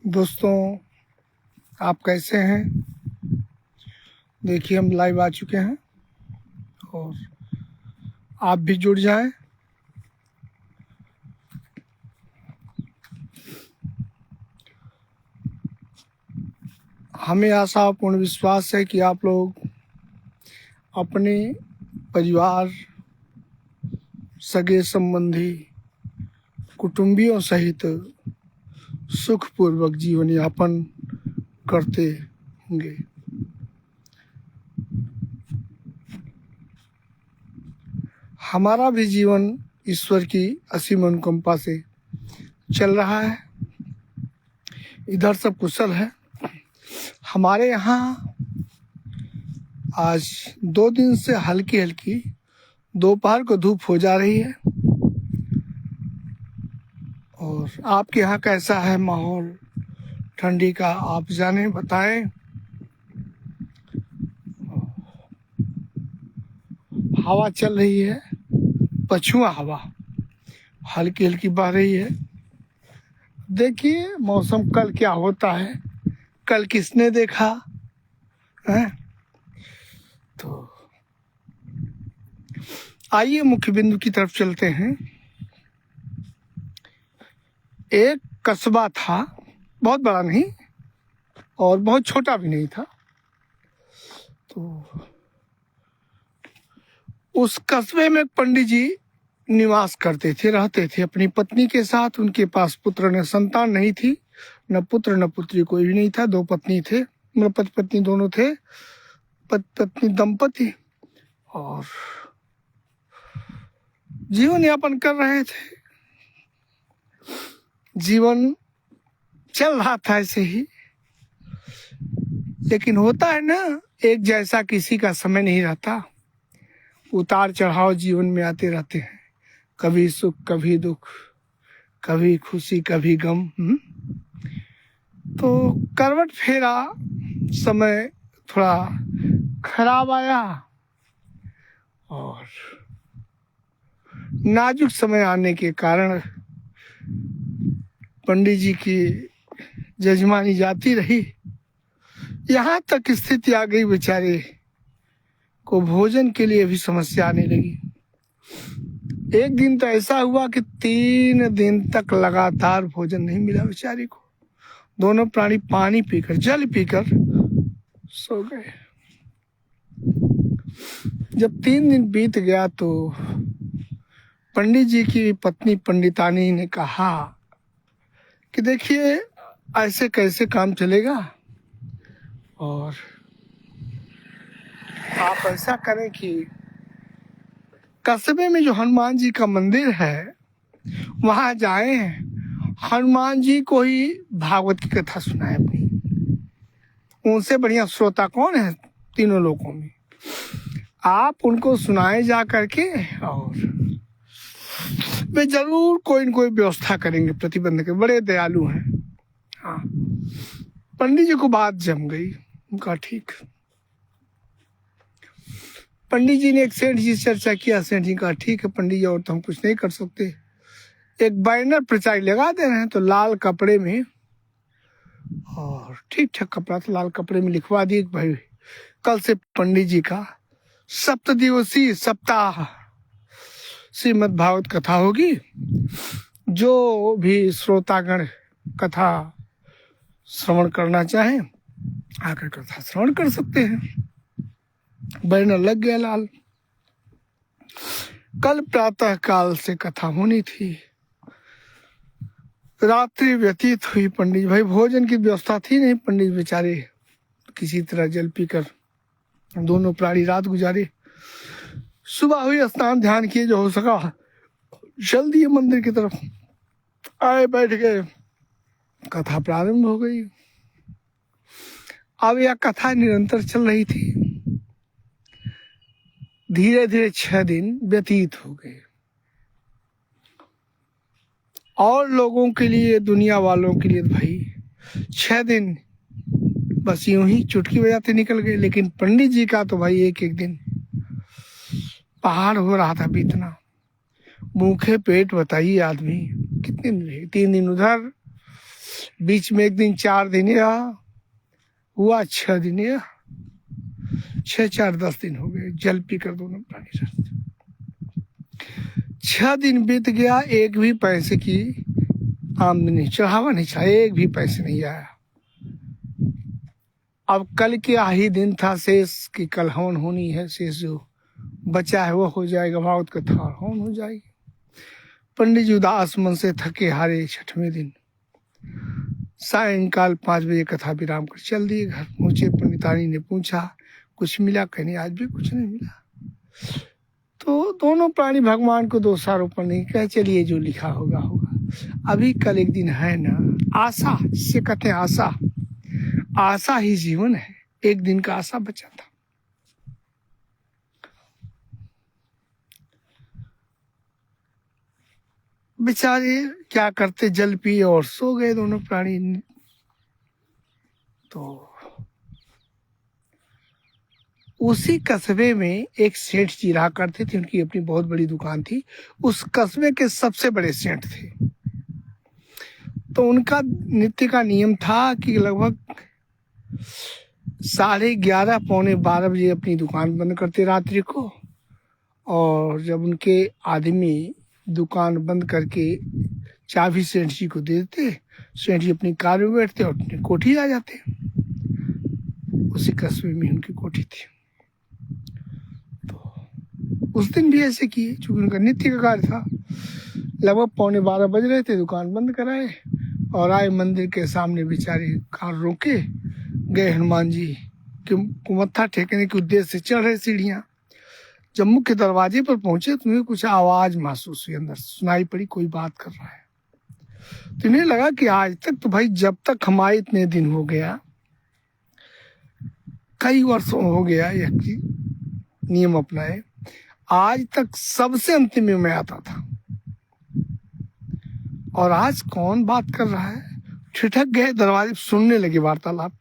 दोस्तों, आप कैसे हैं? देखिए, हम लाइव आ चुके हैं और आप भी जुड़ जाएं। हमें आशा और पूर्ण विश्वास है कि आप लोग अपने परिवार, सगे संबंधी, कुटुंबियों सहित सुखपूर्वक जीवन यापन करते होंगे। हमारा भी जीवन ईश्वर की असीम अनुकंपा से चल रहा है। इधर सब कुशल है। हमारे यहाँ आज 2 दिन से हल्की हल्की दोपहर को धूप हो जा रही है। और आपके यहाँ कैसा है माहौल ठंडी का? आप जाने, बताएं। हवा चल रही है, पछुआ हवा हल्की हल्की बह रही है। देखिए मौसम कल क्या होता है, कल किसने देखा है? तो आइए मुख्य बिंदु की तरफ चलते हैं। एक कस्बा था, बहुत बड़ा नहीं और बहुत छोटा भी नहीं था। तो उस कस्बे में पंडित जी निवास करते थे, रहते थे अपनी पत्नी के साथ। उनके पास पुत्र न संतान नहीं थी, न पुत्र न पुत्री, कोई भी नहीं था। 2 पत्नी थे, मतलब पति पत्नी दोनों थे, पत्नी दंपति, और जीवन यापन कर रहे थे। जीवन चल रहा था ऐसे ही। लेकिन होता है ना, एक जैसा किसी का समय नहीं रहता। उतार चढ़ाव जीवन में आते रहते हैं, कभी सुख कभी दुख, कभी खुशी कभी गम। तो करवट फेरा, समय थोड़ा खराब आया और नाजुक समय आने के कारण पंडित जी की जजमानी जाती रही। यहाँ तक स्थिति आ गई, बेचारे को भोजन के लिए भी समस्या आने लगी। एक दिन तो ऐसा हुआ कि 3 दिन तक लगातार भोजन नहीं मिला बेचारी को। दोनों प्राणी पानी पीकर, जल पीकर सो गए। जब 3 दिन बीत गया तो पंडित जी की पत्नी पंडितानी ने कहा कि देखिए, ऐसे कैसे काम चलेगा, और आप ऐसा करें कि कस्बे में जो हनुमान जी का मंदिर है वहां जाएं, हनुमान जी को ही भागवत की कथा सुनाएं अपनी। उनसे बढ़िया श्रोता कौन है तीनों लोकों में? आप उनको सुनाए जा करके, और वे जरूर कोई न कोई व्यवस्था करेंगे प्रतिबंध के। बड़े दयालु हैं। हाँ, पंडित जी को बात जम गई। उनका ठीक। पंडित जी ने एक सेठ जी से चर्चा किया। सेठ जी कहा ठीक है पंडित जी, और तो हम कुछ नहीं कर सकते। एक बैनर प्रचार लगा दे रहे हैं, तो लाल कपड़े में, और ठीक ठाक कपड़ा था, लाल कपड़े में लिखवा दिए कि भाई कल से पंडित जी का 7 दिवसीय सप्ताह श्रीमद् भागवत कथा होगी। जो भी श्रोतागण कथा श्रवण करना चाहें आकर कथा श्रवण कर सकते हैं। बैनर लग गया लाल। कल प्रातः काल से कथा होनी थी। रात्रि व्यतीत हुई। पंडित भाई, भोजन की व्यवस्था थी नहीं। पंडित बेचारे किसी तरह जल पीकर दोनों प्राणी रात गुजारे। सुबह हुई, स्नान ध्यान किए जो हो सका, जल्दी मंदिर की तरफ आए, बैठ गए। कथा प्रारंभ हो गई। अब यह कथा निरंतर चल रही थी। धीरे धीरे 6 दिन व्यतीत हो गए। और लोगों के लिए, दुनिया वालों के लिए भाई 6 दिन बस यूं ही चुटकी बजाते निकल गए। लेकिन पंडित जी का तो भाई एक एक दिन पहाड़ हो रहा था बीतना। भूखे पेट बताइए आदमी कितने दिन रहे। 3 दिन उधर, बीच में एक दिन 4 दिन या हुआ 6 दिन या 6 4 10 दिन हो गए जल पीकर दोनों प्राणी रहते। 6 दिन बीत गया, एक भी पैसे की आमदनी, चढ़ावा नहीं चढ़ा, एक भी पैसे नहीं आया। अब कल क्या ही दिन था शेष की कल हवन होनी है, शेष जो बचा है वो हो जाएगा, भागवत कथा हवन हो जाएगी। पंडित जी उदास मन से थके हारे 6वें दिन सायंकाल 5 बजे कथा विराम कर चल दिए घर। पहुंचे, पंडितानी ने पूछा कुछ मिला? कहने आज भी कुछ नहीं मिला। तो दोनों प्राणी भगवान को दोषारोपण नहीं, कह चलिए जो लिखा होगा होगा, अभी कल एक दिन है ना। आशा जिसे कहते हैं आशा, आशा ही जीवन है। एक दिन का आशा बचा था। बेचारे क्या करते, जल पिए और सो गए दोनों प्राणी। तो उसी कस्बे में एक सेठ जी रहा करते थे, उनकी अपनी बहुत बड़ी दुकान थी। उस कस्बे के सबसे बड़े सेठ थे। तो उनका नित्य का नियम था कि लगभग 11:30 पौने 12 बजे अपनी दुकान बंद करते रात्रि को, और जब उनके आदमी दुकान बंद करके चाबी सेठ जी को दे देते, सेठ जी अपनी कार में बैठते और अपनी कोठी आ जाते। उसी कस्बे में उनकी कोठी थी। तो उस दिन भी ऐसे किए, चूंकि उनका नित्य का कार्य था। लगभग पौने 12 बज रहे थे, दुकान बंद कराए और आए मंदिर के सामने। बेचारे कार रोके, गए हनुमान जी के कुमत्था टेकने के उद्देश्य से चढ़ रहे सीढ़ियां। जब मुख्य दरवाजे पर पहुंचे तो उन्हें कुछ आवाज महसूस हुई, अंदर सुनाई पड़ी कोई बात कर रहा है। तो इन्हें लगा कि आज तक तो भाई, जब तक हमारे इतने दिन हो गया, कई वर्षों हो गया यह नियम अपनाए, आज तक सबसे अंतिम में मैं आता था, और आज कौन बात कर रहा है। ठिठक गए, दरवाजे सुनने लगे वार्तालाप।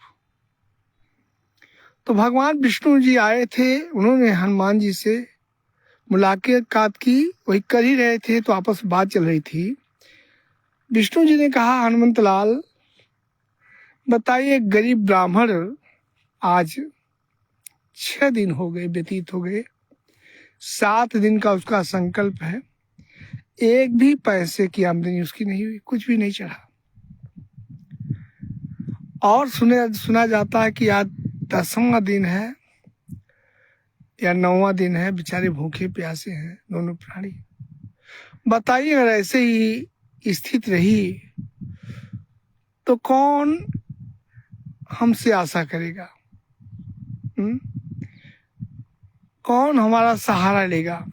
तो भगवान विष्णु जी आए थे, उन्होंने हनुमान जी से मुलाकात की। वही कर ही रहे थे तो आपस में बात चल रही थी। विष्णु जी ने कहा, हनुमंत लाल बताइए, गरीब ब्राह्मण आज 6 दिन हो गए व्यतीत हो गए, 7 दिन का उसका संकल्प है, एक भी पैसे की आमदनी उसकी नहीं हुई, कुछ भी नहीं चढ़ा। और सुना जाता है कि आज 10वां दिन है या 9वां दिन है, बेचारे भूखे प्यासे हैं दोनों प्राणी। बताइए, अगर ऐसे ही स्थिति रही तो कौन हमसे आशा करेगा? कौन हमारा सहारा लेगा?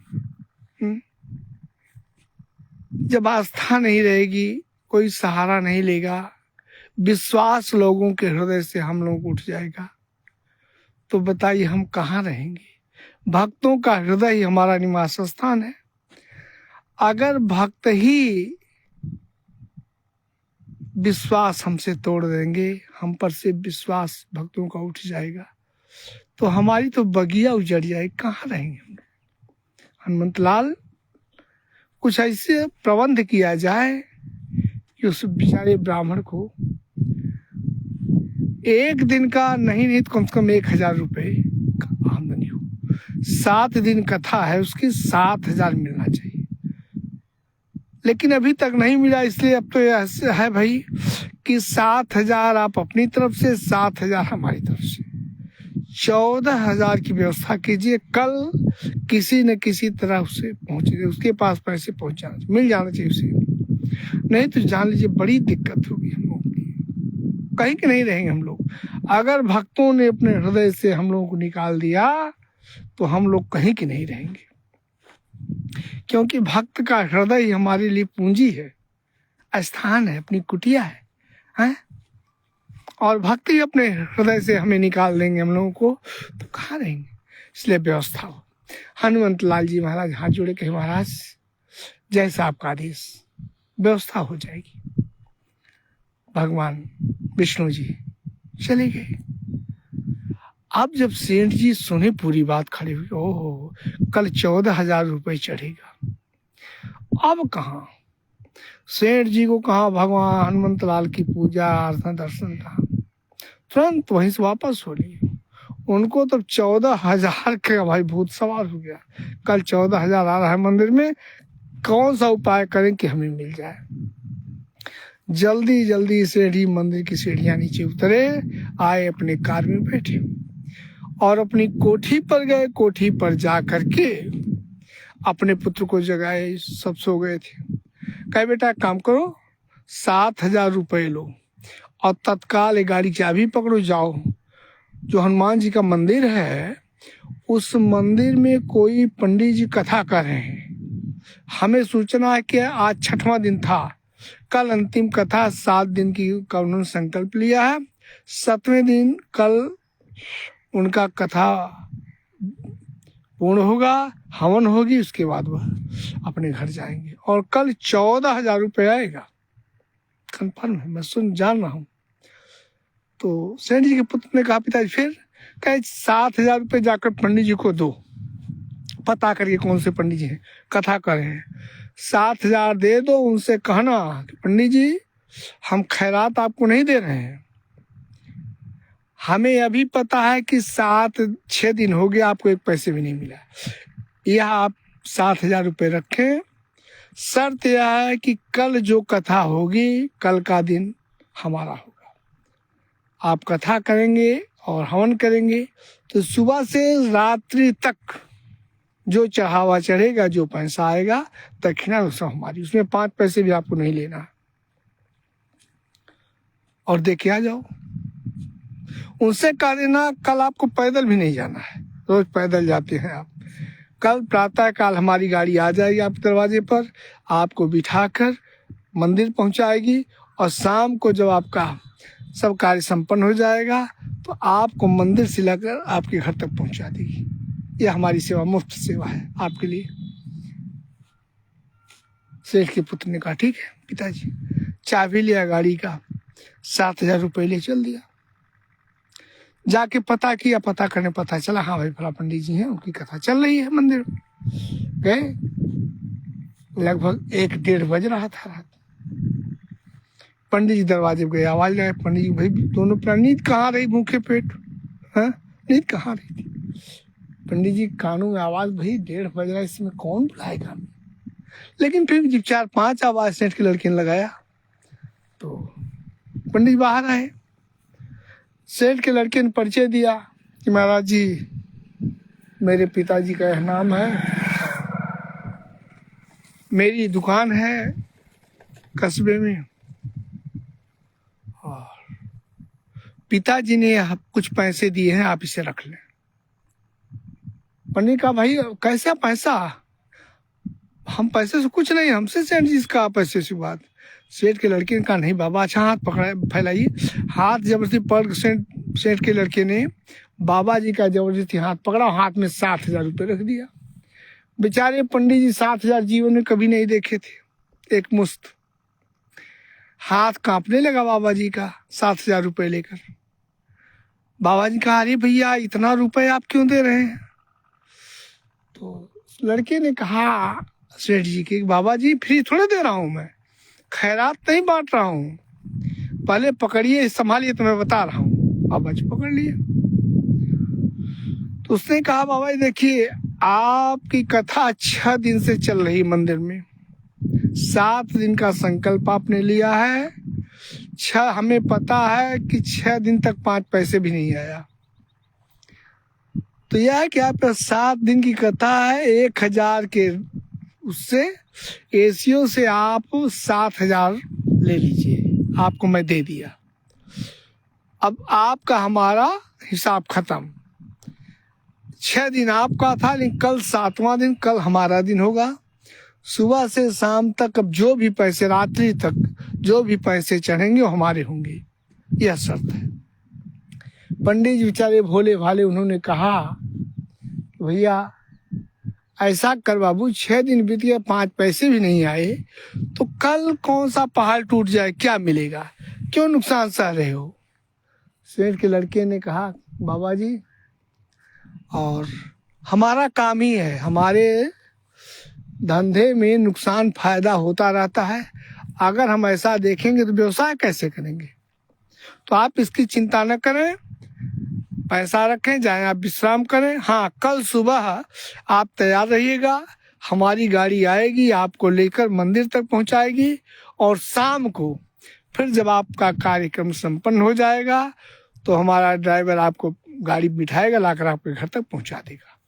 जब आस्था नहीं रहेगी, कोई सहारा नहीं लेगा, विश्वास लोगों के हृदय से हम लोगों को उठ जाएगा, तो बताइए हम कहाँ रहेंगे? भक्तों का हृदय ही हमारा निवास स्थान है। अगर भक्त ही विश्वास हमसे तोड़ देंगे, हम पर से विश्वास भक्तों का उठ जाएगा, तो हमारी तो बगिया उजड़ जाएगी, कहाँ रहेंगे हम? हनुमंत लाल, कुछ ऐसे प्रबंध किया जाए कि उस बेचारे ब्राह्मण को एक दिन का नहीं तो कम से कम 1000 रुपये का आमदनी हो। 7 दिन कथा है उसकी, 7000 मिलना चाहिए, लेकिन अभी तक नहीं मिला। इसलिए अब तो ऐसे है भाई कि 7000 आप अपनी तरफ से, 7000 हमारी तरफ से, 14000 की व्यवस्था कीजिए। कल किसी न किसी तरह उसे पहुंचे, उसके पास पैसे पहुंच जाना चाहिए, मिल जाना चाहिए उसे, नहीं तो जान लीजिए बड़ी दिक्कत होगी हम लोग की, कहीं के नहीं रहेंगे हम लोग। अगर भक्तों ने अपने हृदय से हम लोगों को निकाल दिया तो हम लोग कहीं के नहीं रहेंगे, क्योंकि भक्त का हृदय ही हमारे लिए पूंजी है, स्थान है, अपनी कुटिया है? और भक्त ही अपने हृदय से हमें निकाल देंगे हम लोगों को, तो कहाँ रहेंगे? इसलिए व्यवस्था हो। हनुमंत लाल जी महाराज हाथ जोड़े कहे, महाराज जैसा आपका आदेश, व्यवस्था हो जाएगी। भगवान विष्णु जी चले गए। अब जब सेठ जी सुने पूरी बात, खड़े हुए, ओहो कल 14000 रुपये चढ़ेगा, अब कहाँ? सेठ जी को कहा भगवान हनुमंत लाल की पूजा अर्चना दर्शन था, तुरंत वहीं से वापस हो लिए। उनको तब 14,000 का भाई भूत सवार हो गया। कल 14,000 आ रहा है मंदिर में, कौन सा उपाय करें कि हमें मिल जाए। जल्दी जल्दी सीढ़ी मंदिर की सीढ़ियां नीचे उतरे, आए अपने कार में बैठे और अपनी कोठी पर गए। कोठी पर जा करके अपने पुत्र को जगाए, सब सो गए थे। कहे बेटा काम करो, 7,000 रुपये लो और तत्काल गाड़ी की चाबी पकड़ो, जाओ जो हनुमान जी का मंदिर है उस मंदिर में कोई पंडित जी कथा कर रहे हैं। हमें सूचना है कि आज 6वां दिन था, कल अंतिम कथा 7 दिन की का उन्होंने संकल्प लिया है। 7वें दिन कल उनका कथा पूर्ण होगा, हवन होगी, उसके बाद वह अपने घर जाएंगे और कल 14,000 रुपये आएगा। कन्फर्म है, मैं जान रहा हूँ। तो सेठ जी के पुत्र ने कहा पिताजी फिर? कहे 7,000 रुपये जाकर पंडित जी को दो, पता करिए कौन से पंडित जी हैं, कथा कर रहे हैं। 7,000 दे दो, उनसे कहना कि पंडित जी हम खैरात आपको नहीं दे रहे हैं, हमें अभी पता है कि 6 दिन हो गया आपको एक पैसे भी नहीं मिला, यह आप 7,000 रुपये रखें। शर्त यह है कि कल जो कथा होगी कल का दिन हमारा होगा, आप कथा करेंगे और हवन करेंगे तो सुबह से रात्रि तक जो चढ़ावा चढ़ेगा, जो पैसा आएगा दक्षिणा वो सब हमारी, उसमें 5 पैसे भी आपको नहीं लेना और देखे आ जाओ। उनसे कह देना कल आपको पैदल भी नहीं जाना है, रोज पैदल जाते हैं आप, कल प्रातः काल हमारी गाड़ी आ जाएगी आपके दरवाजे पर, आपको बिठाकर मंदिर पहुंचाएगी और शाम को जब आपका सब कार्य संपन्न हो जाएगा तो आपको मंदिर से लाकर आपके घर तक पहुंचा देगी। यह हमारी सेवा, मुफ्त सेवा है आपके लिए। सेठ के पुत्र ने कहा ठीक है पिताजी। चाबी लिया गाड़ी का, 7,000 रुपये ले चल दिया। जाके पता किया, पता करने पता चला हाँ भाई फला पंडित जी हैं, उनकी कथा चल रही है मंदिर में। गए, लगभग 1-1:30 बज रहा था रात। पंडित जी दरवाजे पे गए, आवाज लगाए, पंडित जी भाई दोनों प्राण, नींद कहाँ रही भूखे पेट, हाँ नींद कहाँ रही थी। पंडित जी कानों में आवाज, भाई 1:30 बज रहा है, इसमें कौन बुलाएगा। लेकिन फिर जब 4-5 आवाज सेठ के लड़के ने लगाया तो पंडित जी बाहर आए। सेठ के लड़के ने परिचय दिया कि महाराज जी मेरे पिताजी का यह नाम है, मेरी दुकान है कस्बे में और पिताजी ने कुछ पैसे दिए हैं, आप इसे रख लें। पंडित का भाई कैसा पैसा, हम पैसे से कुछ नहीं, हमसे सेठ जी का पैसे से बात। सेठ के लड़के ने कहा नहीं बाबा, अच्छा हाथ पकड़ा फैलाइए। हाथ जबरदस्ती पकड़ सेठ के लड़के ने बाबा जी का जबरदस्ती हाथ पकड़ा, हाथ में 7,000 रुपये रख दिया। बेचारे पंडित जी 7,000 जीवन में कभी नहीं देखे थे, एक मुश्त। हाथ कांपने लगा बाबा जी का 7,000 रुपये लेकर। बाबा जी कहा अरे भैया इतना रुपये आप क्यों दे रहे हैं। तो लड़के ने कहा सेठ जी के बाबा जी फ्री थोड़े दे रहा हूँ मैं, खैरात नहीं बांट रहा हूँ, पहले पकड़िए संभालिए तो मैं बता रहा हूँ। बाबा जी पकड़ लिए। तो उसने कहा बाबा जी देखिए आपकी कथा 6 दिन से चल रही मंदिर में, 7 दिन का संकल्प आपने लिया है, हमें पता है कि 6 दिन तक 5 पैसे भी नहीं आया। तो यह है कि आपका 7 दिन की कथा है, 1,000 के उससे एसीओ से आप 7,000 ले लीजिए, आपको मैं दे दिया। अब आपका हमारा हिसाब खत्म। 6 दिन आपका था, लेकिन कल 7वां दिन, कल हमारा दिन होगा। सुबह से शाम तक अब जो भी पैसे, रात्रि तक जो भी पैसे चढ़ेंगे वो हमारे होंगे, यह शर्त है। पंडित जी बेचारे भोले भाले, उन्होंने कहा भैया ऐसा कर बाबू, 6 दिन बीत गए 5 पैसे भी नहीं आए, तो कल कौन सा पहाड़ टूट जाए, क्या मिलेगा, क्यों नुकसान सह रहे हो। सेठ के लड़के ने कहा बाबा जी और हमारा काम ही है, हमारे धंधे में नुकसान फायदा होता रहता है, अगर हम ऐसा देखेंगे तो व्यवसाय कैसे करेंगे? तो आप इसकी चिंता न करें, पैसा रखें, जाएं आप विश्राम करें। हाँ, कल सुबह आप तैयार रहिएगा, हमारी गाड़ी आएगी, आपको लेकर मंदिर तक पहुंचाएगी, और शाम को फिर जब आपका कार्यक्रम संपन्न हो जाएगा तो हमारा ड्राइवर आपको गाड़ी बिठाएगा, लाकर आपके घर तक पहुंचा देगा।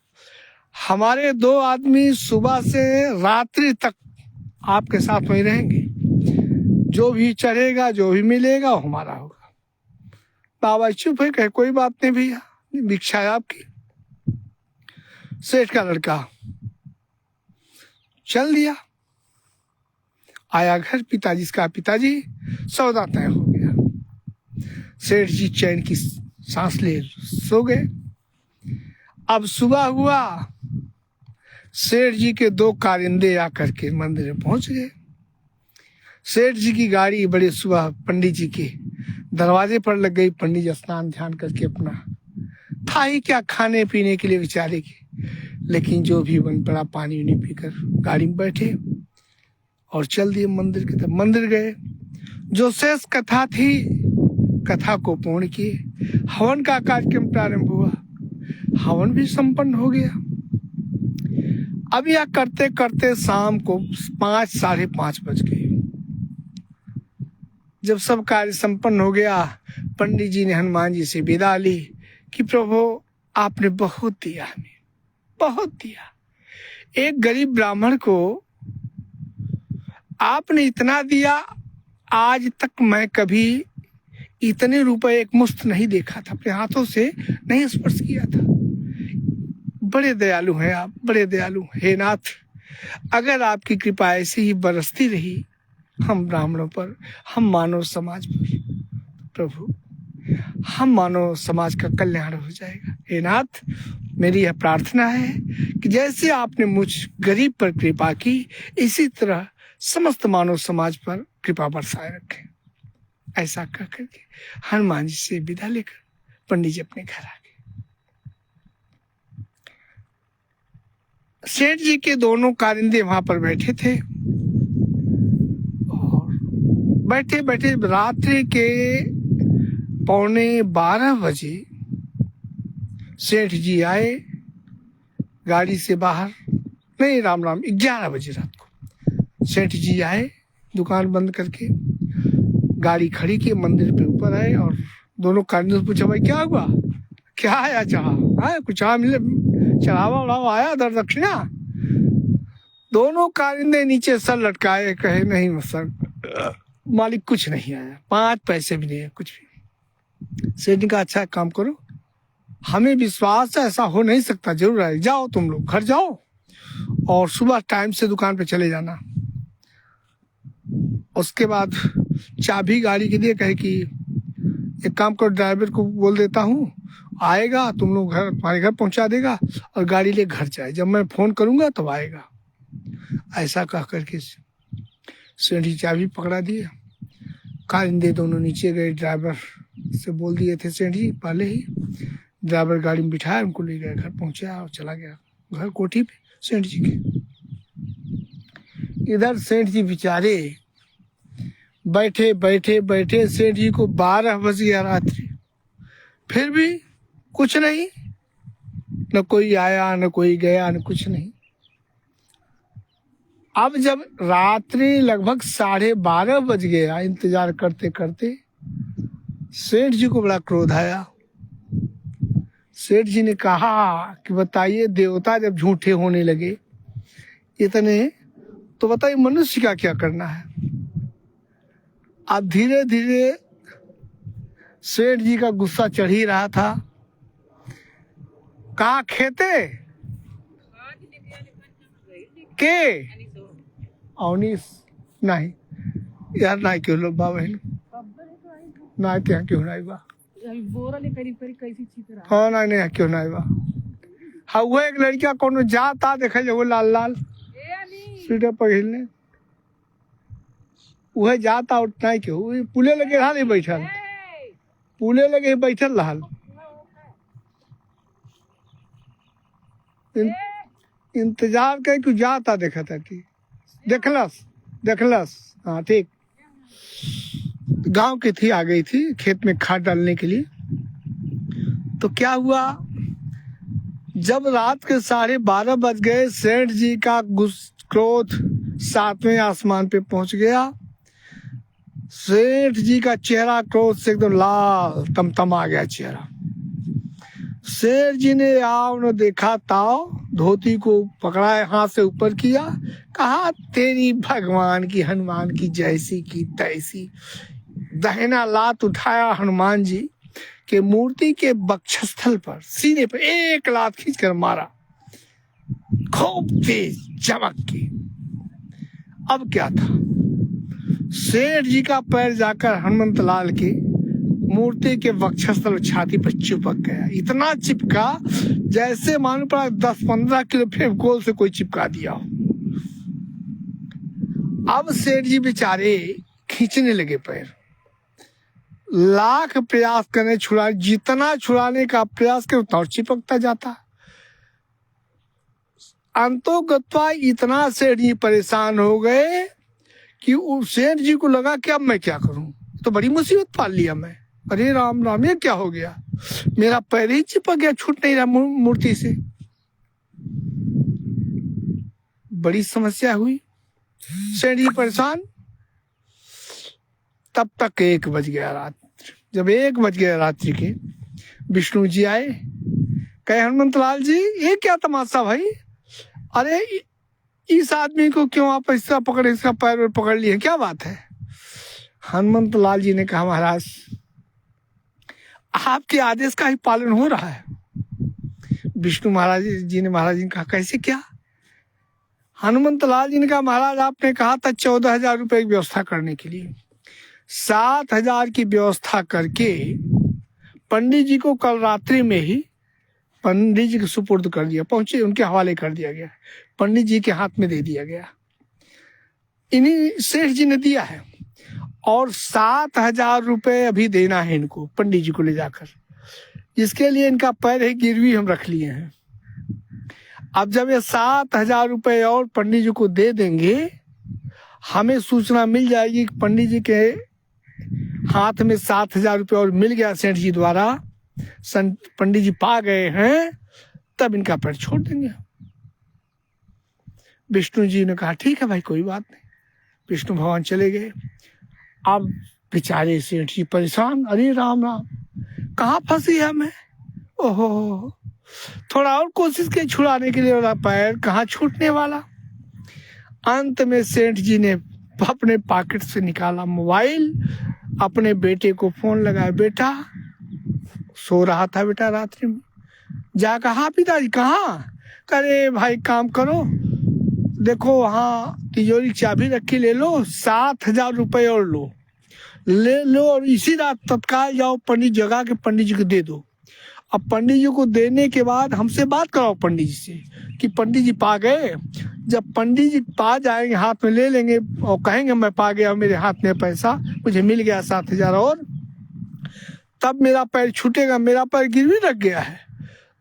हमारे 2 आदमी सुबह से रात्रि तक आपके साथ वहीं रहेंगे। जो भी चढ़ेगा, जो भी मिलेगा वो हमारा होगा। बाबा चुप है, कहे कोई बात नहीं भैया, भिक्षा है आपकी। सेठ का लड़का चल दिया, आया घर, पिताजी का पिताजी, सौदा तय हो गया। सेठ जी चैन की सांस ले सो गए। अब सुबह हुआ, सेठ जी के 2 कारिंदे आकर के मंदिर में पहुंच गए। सेठ जी की गाड़ी बड़े सुबह पंडित जी के दरवाजे पर लग गई। पंडित जी स्नान ध्यान करके अपना था ही क्या खाने पीने के लिए बेचारे के, लेकिन जो भी बन पड़ा पानी उनी पीकर गाड़ी में बैठे और चल दिए मंदिर की तरफ। मंदिर गए, जो शेष कथा थी कथा को पूर्ण किए। हवन का कार्यक्रम प्रारंभ हुआ, हवन भी संपन्न हो गया। अब यह करते करते शाम को 5 साढ़े 5 बज गए। जब सब कार्य संपन्न हो गया, पंडित जी ने हनुमान जी से विदा ली कि प्रभु आपने बहुत दिया, हमें बहुत दिया। एक गरीब ब्राह्मण को आपने इतना दिया, आज तक मैं कभी इतने रुपए एक मुश्त नहीं देखा था, अपने हाथों से नहीं स्पर्श किया था। बड़े दयालु हैं आप, बड़े दयालु। हे नाथ, अगर आपकी कृपा ऐसी ही बरसती रही हम ब्राह्मणों पर, हम मानव समाज पर, प्रभु हम मानव समाज का कल्याण हो जाएगा। हे नाथ, मेरी यह प्रार्थना है कि जैसे आपने मुझ गरीब पर कृपा की, इसी तरह समस्त मानव समाज पर कृपा बरसाए रखें। ऐसा कह करके हनुमान जी से विदा लेकर पंडित जी अपने घर आ गए। सेठ जी के दोनों कारिंदे वहां पर बैठे थे, और बैठे बैठे रात्रि के 11:15 बजे सेठ जी आए गाड़ी से बाहर। नहीं, राम राम, 11 बजे रात को सेठ जी आए, दुकान बंद करके गाड़ी खड़ी की, मंदिर पे ऊपर आए और दोनों कारिंदों से पूछा, भाई क्या हुआ, क्या आया चाह, कुछ मिले, चढ़ावा उड़ावा आया, दर दक्षिणा? दोनों कारिंदे नीचे सर लटकाए, कहे नहीं सर मालिक, कुछ नहीं आया, 5 पैसे भी नहीं है, कुछ भी। सेठ ने कहा, अच्छा काम करो, हमें विश्वास है ऐसा हो नहीं सकता, जरूर आए, जाओ तुम लोग घर जाओ और सुबह टाइम से दुकान पे चले जाना। उसके बाद चाबी गाड़ी के लिए कहे कि एक काम करो, ड्राइवर को बोल देता हूँ, आएगा, तुम लोग घर, हमारे घर पहुंचा देगा और गाड़ी ले घर जाए, जब मैं फोन करूंगा तब आएगा। ऐसा कह करके सेठ जी चाबी पकड़ा दिए। कारिंदे दोनों नीचे गए, ड्राइवर से बोल दिए थे सेठ जी पहले ही। ड्राइवर गाड़ी में बिठाया, उनको ले गया, घर पहुंचा और चला गया घर कोठी पे सेठ जी के। इधर सेठ जी बेचारे बैठे बैठे बैठे, सेठ जी को 12 बज गया रात्रि, फिर भी कुछ नहीं, न कोई आया न कोई गया, न कुछ नहीं। अब जब रात्रि लगभग 12:30 बज गया, इंतजार करते करते सेठ जी को बड़ा क्रोध आया। सेठ जी ने कहा कि बताइए, देवता जब झूठे होने लगे इतने, तो बताइए मनुष्य का क्या करना है। अब धीरे धीरे सेठ जी का गुस्सा चढ़ ही रहा था। कहा खेते के औनीस नहीं यार, ना क्यों लो बाबा ना क्या क्यों नहीं बा, हाँ ना नहीं क्यों नहीं बा। हाँ, वो एक लड़का कोनो जाता देखे जो लाल लाल स्वेटर पहनले, वह जाता उठना क्यों, पुले लगे रहा नहीं बैठल, पुले लगे बैठल रहा। इंतजार कर क्यों जाता देखा था कि देखलस देखलस, हाँ ठीक। गांव की थी, आ गई थी खेत में खाद डालने के लिए। तो क्या हुआ, जब रात के 12:30 बज गए, सेठ जी का क्रोध 7वें आसमान पे पहुंच गया। सेठ जी का चेहरा क्रोध से एकदम लाल तमतमा गया चेहरा। शेर जी ने आओ न देखा ताओ, धोती को पकड़ा है, हाथ से ऊपर किया, कहा तेरी भगवान की हनुमान की जैसी की तैसी। दहिना लात उठाया हनुमान जी के मूर्ति के वक्षस्थल पर, सीने पर एक लात खींचकर मारा, खूब तेज चमक की। अब क्या था, शेर जी का पैर जाकर हनुमंत लाल की मूर्ति के वक्षस्थल छाती पर चिपक गया। इतना चिपका जैसे मानो पड़ा 10-15 किलो फेविकोल से कोई चिपका दिया हो। अब शेर जी बेचारे खींचने लगे पैर, लाख प्रयास करने छुड़ा, जितना छुड़ाने का प्रयास करे उतना और चिपकता जाता। अंतोगत्वा इतना सेठ जी परेशान हो गए कि उस सेठ जी को लगा कि अब मैं क्या करूं, तो बड़ी मुसीबत पाल लिया मैं। अरे राम राम, ये क्या हो गया, मेरा पैर ही चिपक गया, छूट नहीं रहा मूर्ति से। बड़ी समस्या हुई, सेठ जी परेशान। तब तक 1 बज गया रात। जब 1 बज गया रात्रि के, विष्णु जी आए, कहे हनुमंत लाल जी ये क्या तमाशा भाई, अरे इस आदमी को क्यों आप ऐसा पकड़े, इसका पैर पकड़ लिए, क्या बात है। हनुमंत लाल जी ने कहा महाराज आपके आदेश का ही पालन हो रहा है। विष्णु महाराज जी ने कहा कैसे क्या। हनुमंत लाल जी ने कहा महाराज आपने कहा था 14,000 रुपए की व्यवस्था करने के लिए, 7,000 की व्यवस्था करके पंडित जी को कल रात्रि में ही पंडित जी को सुपुर्द कर दिया, पहुंचे उनके हवाले कर दिया गया, पंडित जी के हाथ में दे दिया गया। इन्हीं सेठ जी ने दिया है और 7,000 रुपए अभी देना है इनको पंडित जी को ले जाकर। इसके लिए इनका पैर है गिरवी हम रख लिए हैं। अब जब ये 7,000 रुपए और पंडित जी को दे देंगे, हमें सूचना मिल जाएगी कि पंडित जी के हाथ में 7,000 रुपए और मिल गया सेठ जी द्वारा, पंडित जी पा गए हैं, तब इनका पैर छोड़ देंगे। विष्णु जी ने कहा ठीक है भाई कोई बात नहीं। विष्णु भगवान चले गए। अब बेचारे सेठ जी परेशान, अरे राम राम कहाँ फंसी है मैं, ओहो थोड़ा और कोशिश की छुड़ाने के लिए, पैर कहाँ छूटने वाला। अंत में सेठ जी ने अपने पॉकेट से निकाला मोबाइल, अपने बेटे को फोन लगाया, बेटा सो रहा था बेटा रात्रि में, जा कहा पिताजी कहाँ, करे भाई काम करो, देखो वहाँ तिजोरी चाबी रखी, ले लो 7,000 रुपए और ले लो और इसी रात तत्काल जाओ पंडित जगह के पंडित जी को दे दो। अब पंडित जी को देने के बाद हमसे बात कराओ पंडित जी से कि पंडित जी पा गए। जब पंडित जी पा जाएंगे, हाथ में ले लेंगे और कहेंगे मैं पा गया, मेरे हाथ में पैसा, मुझे मिल गया 7,000 और, तब मेरा पैर छूटेगा, मेरा पैर गिरवी रख गया है।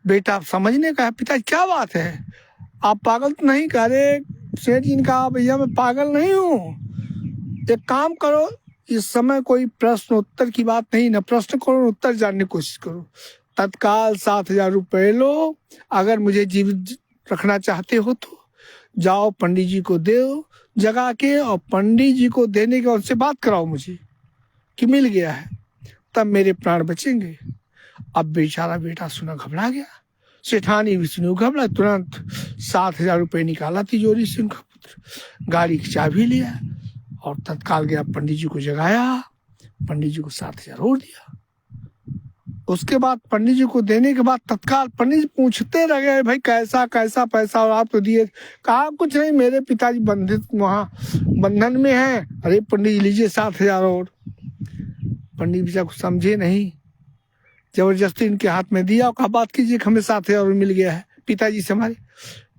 बेटा समझने का है, पिता क्या बात है, आप पागल तो नहीं। कह रहे सेठ जी ने कहा भैया मैं पागल नहीं हूँ, एक काम करो, इस समय कोई प्रश्न उत्तर की बात नहीं, ना प्रश्न करो न उत्तर जानने की कोशिश करो, तत्काल 7,000 रुपए लो, अगर मुझे जीवित रखना चाहते हो तो जाओ पंडित जी को दो जगा के, और पंडित जी को देने के बाद उनसे बात कराओ मुझे कि मिल गया है, तब मेरे प्राण बचेंगे। अब बेचारा बेटा सुना घबरा गया, सेठानी विष्णु घबरा, तुरंत 7,000 रुपए निकाला तिजोरी से उनका पुत्र, गाड़ी की चाबी लिया और तत्काल गया पंडित जी को जगाया, पंडित जी को 7,000 और दिया। उसके बाद पंडित जी को देने के बाद तत्काल पंडित जी पूछते रह गए भाई कैसा कैसा पैसा और आप तो दिए। कहा कुछ नहीं, मेरे पिताजी बंधित वहाँ बंधन में हैं। अरे पंडित जी लीजिए 7,000 और। पंडित जी कुछ समझे नहीं, जबरदस्ती इनके हाथ में दिया और कहा बात कीजिए, हमें 7,000 और मिल गया है पिताजी से हमारे।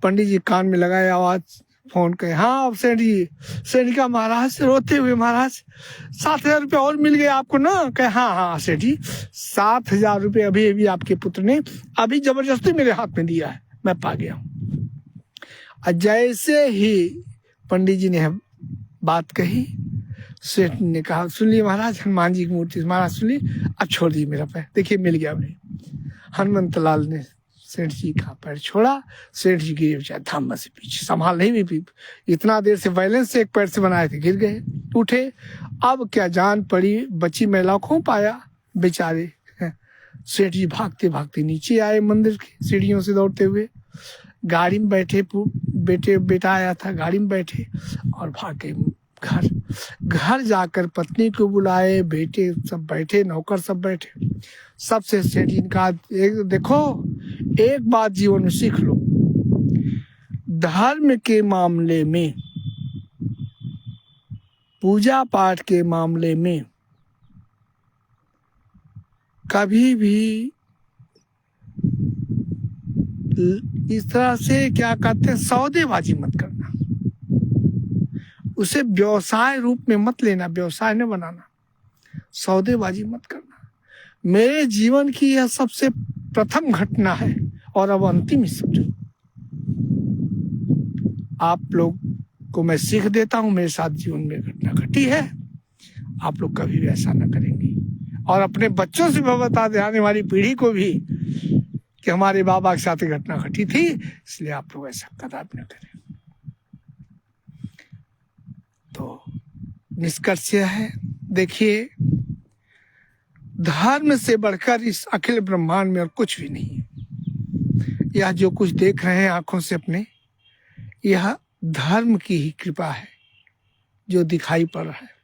पंडित जी कान में लगाए आवाज, फोन कहे हाँ सेठ जी का महाराज से रोते हुए, महाराज 7,000 रुपये और मिल गए आपको ना। कहे हाँ सेठ जी 7,000 रुपये अभी अभी आपके पुत्र ने अभी जबरदस्ती मेरे हाथ में दिया है, मैं पा गया हूँ। जैसे ही पंडित जी ने बात कही, सेठ ने कहा सुनिए महाराज, हनुमान जी की मूर्ति, महाराज सुनिए, अब छोड़ दिए मेरा पैर, देखिए मिल गया उन्हें। हनुमंत लाल ने सेठ जी का पैर छोड़ा, सेठ जी गिरे बेचारे धम्म से पीछे, संभाल नहीं भी, इतना देर से बैलेंस से एक पैर से बनाए थे, गिर गए, उठे। अब क्या जान पड़ी, बची महिला को पाया बेचारे। सेठ जी भागते भागते नीचे आए मंदिर की सीढ़ियों से दौड़ते हुए, गाड़ी में बैठे, बेटा आया था, गाड़ी में बैठे और भागे घर जाकर पत्नी को बुलाए, बेटे सब बैठे, नौकर सब बैठे, सबसे सेठ जी ने कहा, एक देखो, एक बात जीवन में सीख लो, धर्म के मामले में, पूजा पाठ के मामले में कभी भी इस तरह से क्या कहते हैं, सौदेबाजी मत करना, उसे व्यवसाय रूप में मत लेना, व्यवसाय न बनाना, सौदेबाजी मत करना। मेरे जीवन की यह सबसे प्रथम घटना है और अब अंतिम ही समझो। आप लोग को मैं सीख देता हूं, मेरे साथ जीवन में घटना घटी है, आप लोग कभी भी ऐसा न करेंगे। और अपने बच्चों से भी बता दे, आने वाली पीढ़ी को भी, कि हमारे बाबा के साथ घटना घटी थी, इसलिए आप लोग ऐसा कदापि न करें। तो निष्कर्ष यह है, देखिए, धर्म से बढ़कर इस अखिल ब्रह्मांड में और कुछ भी नहीं है। यह जो कुछ देख रहे हैं आंखों से अपने, यह धर्म की ही कृपा है जो दिखाई पड़ रहा है।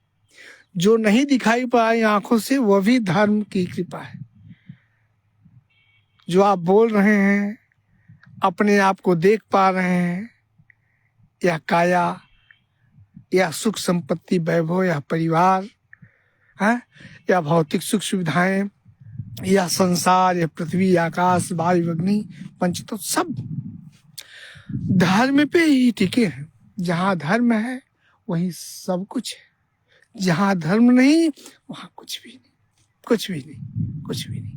जो नहीं दिखाई पड़ा है आंखों से, वह भी धर्म की कृपा है। जो आप बोल रहे हैं, अपने आप को देख पा रहे हैं, या काया, या सुख संपत्ति, वैभव, या परिवार है, या भौतिक सुख सुविधाएं, या संसार, या पृथ्वी, आकाश, वायु, अग्नि, पंचतत्व, सब धर्म पे ही टिके हैं। जहां धर्म है वहीं सब कुछ है, जहां धर्म नहीं वहां कुछ भी नहीं, कुछ भी नहीं, कुछ भी नहीं।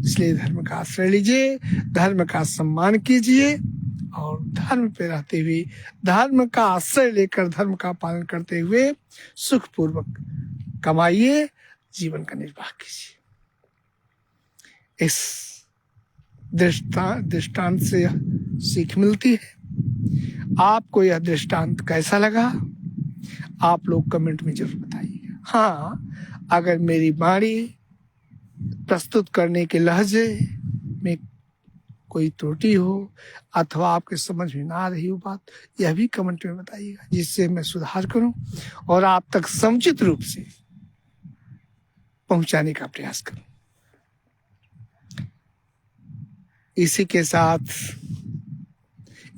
इसलिए धर्म का आश्रय लीजिए, धर्म का सम्मान कीजिए, और धर्म पे रहते हुए, धर्म का आश्रय लेकर, धर्म का पालन करते हुए सुखपूर्वक कमाइए, जीवन का निर्वाह कीजिए। इस दृष्टांत से सीख मिलती है। आपको यह दृष्टांत कैसा लगा, आप लोग कमेंट में जरूर बताइएगा। हाँ, अगर मेरी वाणी प्रस्तुत करने के लहजे में कोई त्रुटि हो, अथवा आपके समझ में ना आ रही हो बात, यह भी कमेंट में बताइएगा, जिससे मैं सुधार करूं और आप तक समुचित रूप से पहुंचाने का प्रयास करूं। इसी के साथ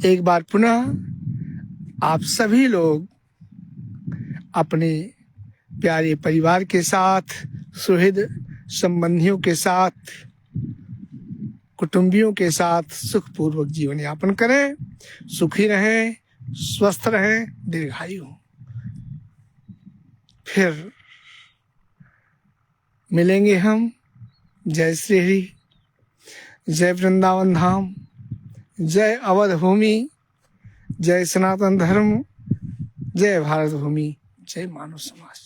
एक बार पुनः आप सभी लोग अपने प्यारे परिवार के साथ, सुहृद संबंधियों के साथ, कुटुंबियों के साथ सुखपूर्वक जीवन यापन करें, सुखी रहें, स्वस्थ रहें, दीर्घायु हों। फिर मिलेंगे हम। जय श्री हरि, जय वृंदावन धाम, जय अवध भूमि, जय सनातन धर्म, जय भारत भूमि, जय मानव समाज।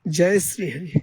जय श्री हरि।